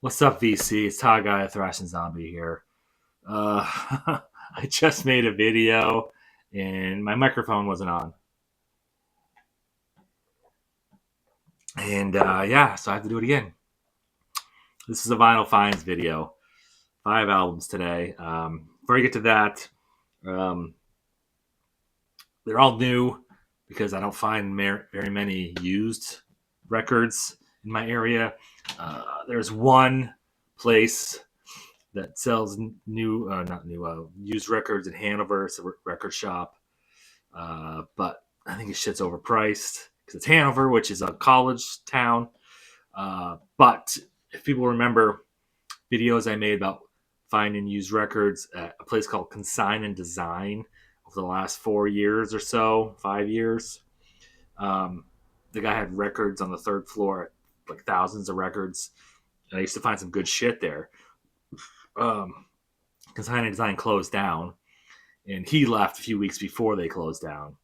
What's up, VC? It's Todd Guy, Thrash and Zombie here. Uh, I just made a video and my microphone wasn't on. And yeah, so I have to do it again. This is a Vinyl Finds video. 5 albums today. Before I get to that, um, they're all new because I don't find very many used records in my area. There's one place that sells new, not new, used records in Hanover. It's a record shop. But I think his shit's overpriced because it's Hanover, which is a college town. But if people remember videos I made about finding used records at a place called Consign and Design over the last 4 years or so, 5 years, um, the guy had records on the third floor, like thousands of records. And I used to find some good shit there. Um, Consign and Design closed down, and he left a few weeks before they closed down.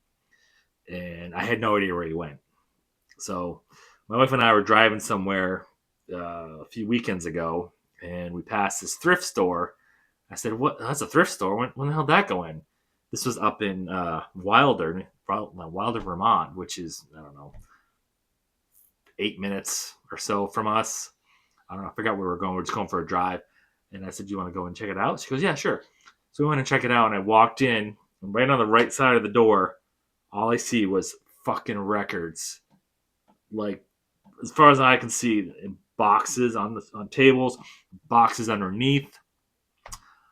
And I had no idea where he went. So my wife and I were driving somewhere a few weekends ago, and we passed this thrift store. I said, "What? That's a thrift store. When the hell did that go in?" This was up in Wilder, Vermont, which is, I don't know, 8 minutes or so from us. I don't know. I forgot where we were going. We are just going for a drive. And I said, "Do you want to go and check it out?" She goes, "Yeah, sure." So we went and check it out, and I walked in, and right on the right side of the door, all I see was fucking records, like as far as I can see, in boxes on tables, boxes underneath.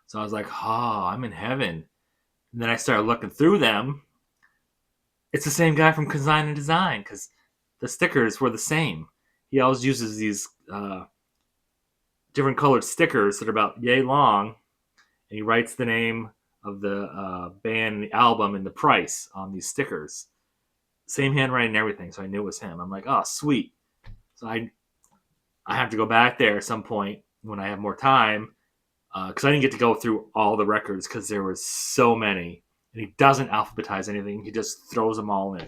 So I was like, "Oh, I'm in heaven." And then I started looking through them. It's the same guy from Consign and Design because the stickers were the same. He always uses these different colored stickers that are about yay long, and he writes the name of the band and the album and the price on these stickers. Same handwriting and everything, so I knew it was him. I'm like, "Oh, sweet." So I have to go back there at some point when I have more time because I didn't get to go through all the records because there was so many. And he doesn't alphabetize anything; he just throws them all in,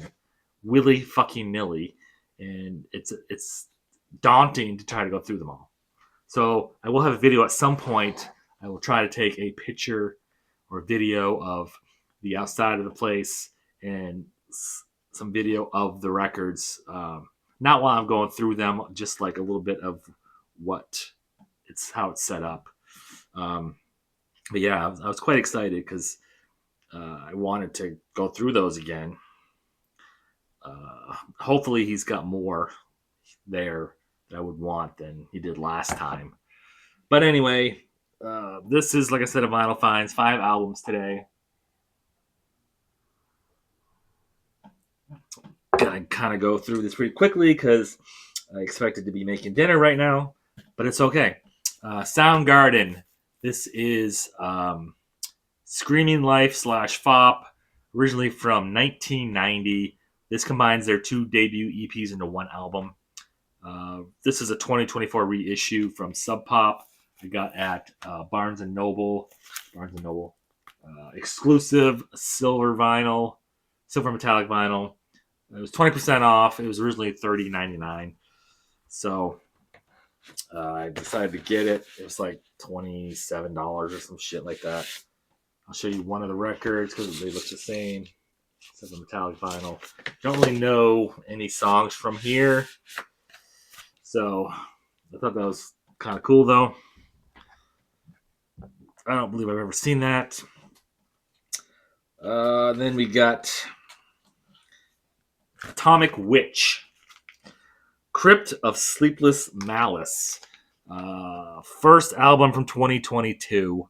willy fucking nilly, and it's daunting to try to go through them all. So I will have a video at some point. I will try to take a picture or video of the outside of the place and some video of the records. Not while I'm going through them, just like a little bit of what it's how it's set up. Um, but yeah, I was quite excited because I wanted to go through those again. Hopefully, he's got more there that I would want than he did last time. But anyway, this is, like I said, a Vinyl Finds, 5 albums today. Gonna kind of go through this pretty quickly because I expected to be making dinner right now, but it's okay. Soundgarden. This is Screaming Life slash FOP, originally from 1990. This combines their 2 debut EPs into one album. This is a 2024 reissue from Sub Pop. I got at Barnes and Noble. Exclusive silver vinyl, silver metallic vinyl. It was 20% off. It was originally $30.99. So I decided to get it. It was like $27 or some shit like that. I'll show you one of the records because they look the same. It's a metallic vinyl. Don't really know any songs from here. So I thought that was kind of cool, though. I don't believe I've ever seen that. Then we got Atomic Witch, Crypt of Sleepless Malice. First album from 2022.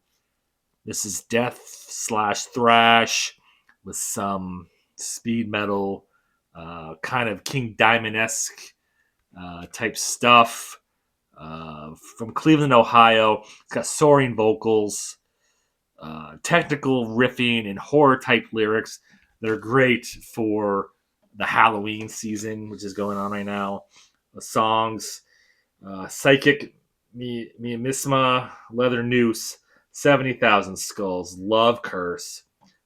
This is death slash thrash with some speed metal, kind of King Diamond-esque type stuff. From Cleveland, Ohio. It's got soaring vocals, technical riffing, and horror type lyrics that are great for the Halloween season, which is going on right now. The songs Psychic Miasma, Leather Noose, 70,000 Skulls, Love Curse,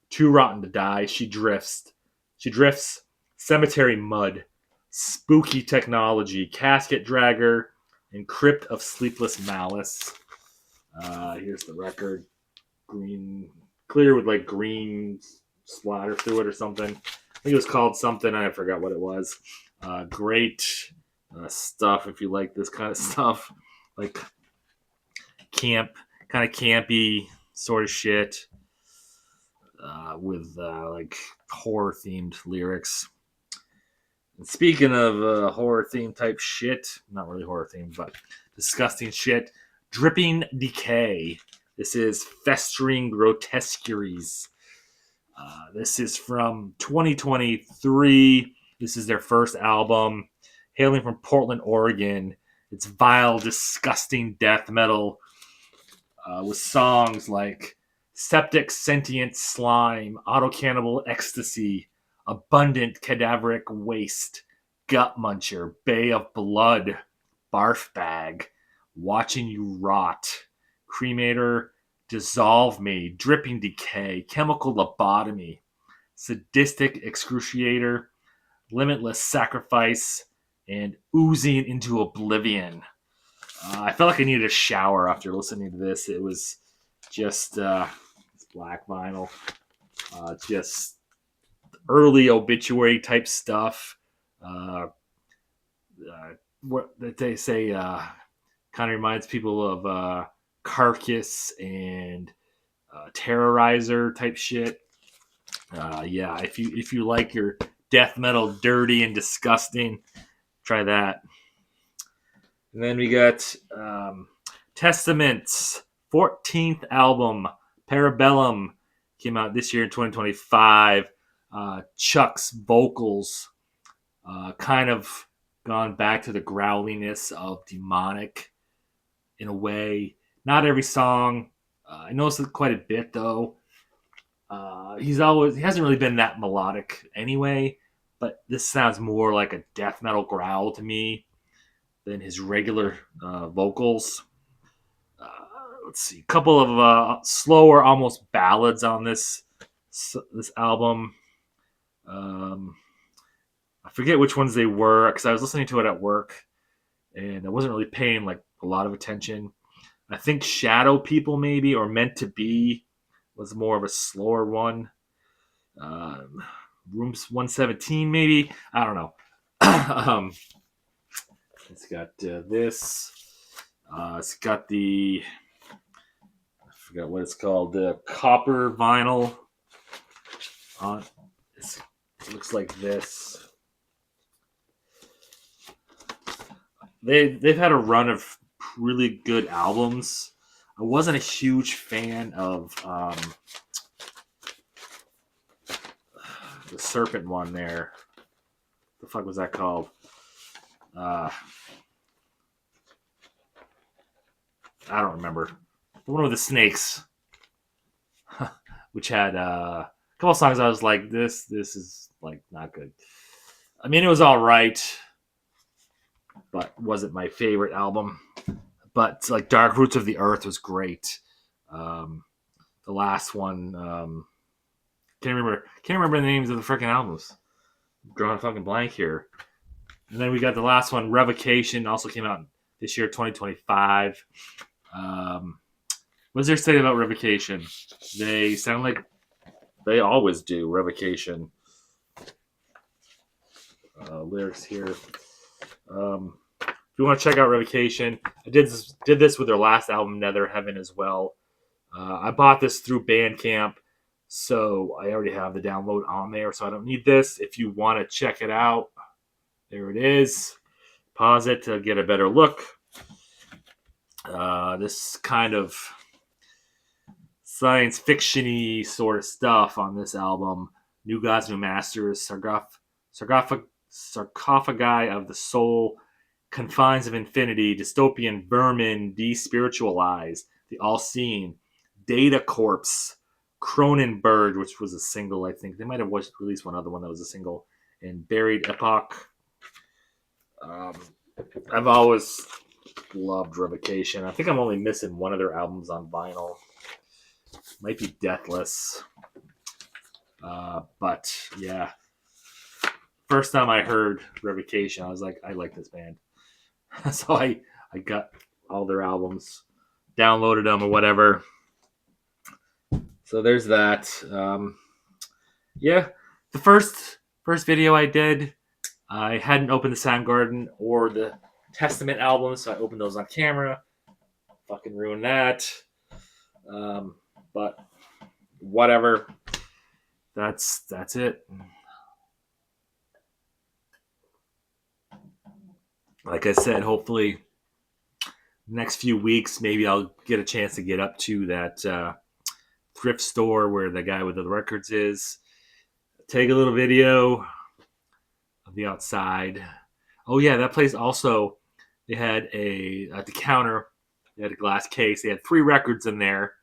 Too Rotten to Die, She Drifts, Cemetery Mud, Spooky Technology, Casket Dragger, and Crypt of Sleepless Malice. Here's the record. Green, clear with like green splatter through it or something. I think it was called something. I forgot what it was. Great stuff if you like this kind of stuff. Like kind of campy sort of shit with like horror themed lyrics. And speaking of horror themed type shit, not really horror themed, but disgusting shit, Dripping Decay. This is Festering Grotesqueries. This is from 2023. This is their first album, hailing from Portland, Oregon. It's vile, disgusting death metal with songs like Septic Sentient Slime, Auto Cannibal Ecstasy, Abundant Cadaveric Waste, Gut Muncher, Bay of Blood, Barf Bag, Watching You Rot, Cremator, Dissolve Me, Dripping Decay, Chemical Lobotomy, Sadistic Excruciator, Limitless Sacrifice, and Oozing into Oblivion. I felt like I needed a shower after listening to this. It was just black vinyl, just early obituary type stuff. What they say kind of reminds people of Carcass and Terrorizer type shit. Yeah, if you like your death metal dirty and disgusting, try that. And then we got Testament's 14th album, Parabellum, came out this year in 2025. Chuck's vocals kind of gone back to the growliness of Demonic in a way. Not every song. I noticed it quite a bit though. He hasn't really been that melodic anyway, but this sounds more like a death metal growl to me than his regular vocals. Let's see, a couple of slower, almost ballads on this album. I forget which ones they were because I was listening to it at work and I wasn't really paying like a lot of attention. I think Shadow People maybe or Meant to Be was more of a slower one. Rooms 117 maybe, I don't know. It's got this. It's got the I forgot what it's called, the copper vinyl on. It looks like this. They've had a run of really good albums. I wasn't a huge fan of the Serpent one there. The fuck was that called? I don't remember. The one with the snakes, which had a couple songs I was like, this is like not good. I mean, it was all right, but wasn't my favorite album. But like Dark Roots of the Earth was great. The last one, can't remember the names of the freaking albums. I'm drawing a fucking blank here. And then we got the last one, Revocation, also came out this year, 2025. What's there say about Revocation? They sound like they always do. Revocation. Lyrics here. If you want to check out Revocation, I did this with their last album, Nether Heaven, as well. I bought this through Bandcamp, so I already have the download on there, so I don't need this. If you want to check it out, there it is. Pause it to get a better look. This kind of science fiction-y sort of stuff on this album. New Gods, New Masters, Sarcophagi of the Soul, Confines of Infinity, Dystopian Vermin, Despiritualized, The All-Seeing, Data Corpse, Cronenberg, which was a single, I think. They might have released one other one that was a single, and Buried Epoch. I've always loved Revocation. I think I'm only missing one of their albums on vinyl. Might be Deathless. But yeah. First time I heard Revocation, I was like, I like this band. So I I got all their albums, downloaded them or whatever. So there's that. Yeah, the first video I did, I hadn't opened the Soundgarden or the Testament album, so I opened those on camera. Fucking ruined that. But whatever. That's it. Like I said, hopefully next few weeks, maybe I'll get a chance to get up to that thrift store where the guy with the records is. Take a little video of the outside. Oh yeah, that place also, they had at the counter, they had a glass case. They had 3 records in there.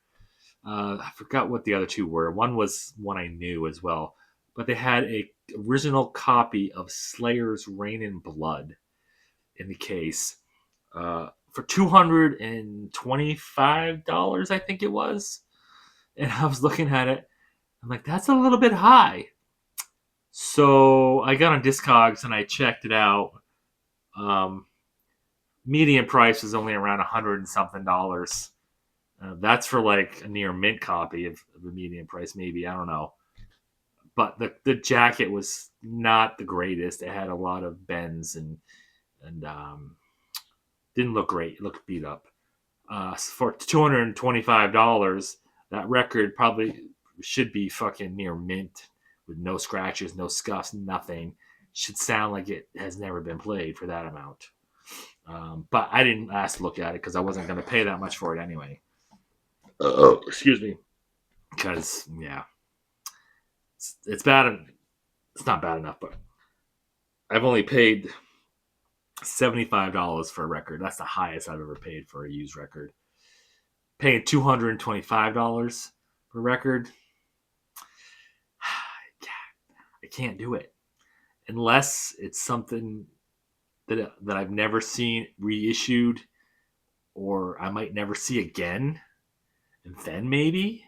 I forgot what the other 2 were. One was one I knew as well, but they had a original copy of Slayer's Rain in Blood in the case for $225, I think it was. And I was looking at it. I'm like, that's a little bit high. So I got on Discogs and I checked it out. Median price is only around $100 and something. That's for like a near mint copy of the median price, maybe. I don't know. But the jacket was not the greatest. It had a lot of bends and didn't look great. It looked beat up. For $225, that record probably should be fucking near mint with no scratches, no scuffs, nothing. Should sound like it has never been played for that amount. But I didn't ask to look at it because I wasn't going to pay that much for it anyway. Excuse me. Because, yeah, it's bad. It's not bad enough, but I've only paid $75 for a record. That's the highest I've ever paid for a used record. Paying $225 for a record, I can't do it unless it's something that I've never seen reissued, or I might never see again, and then maybe.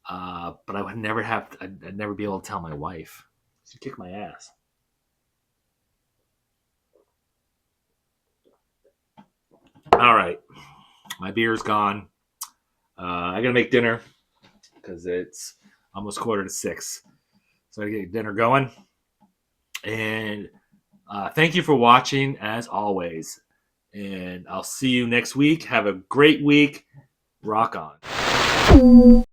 But I would never I'd never be able to tell my wife. She'd kick my ass. All right, my beer's gone. I gotta make dinner because it's almost 5:45, so I gotta get dinner going. And thank you for watching as always. And I'll see you next week. Have a great week. Rock on.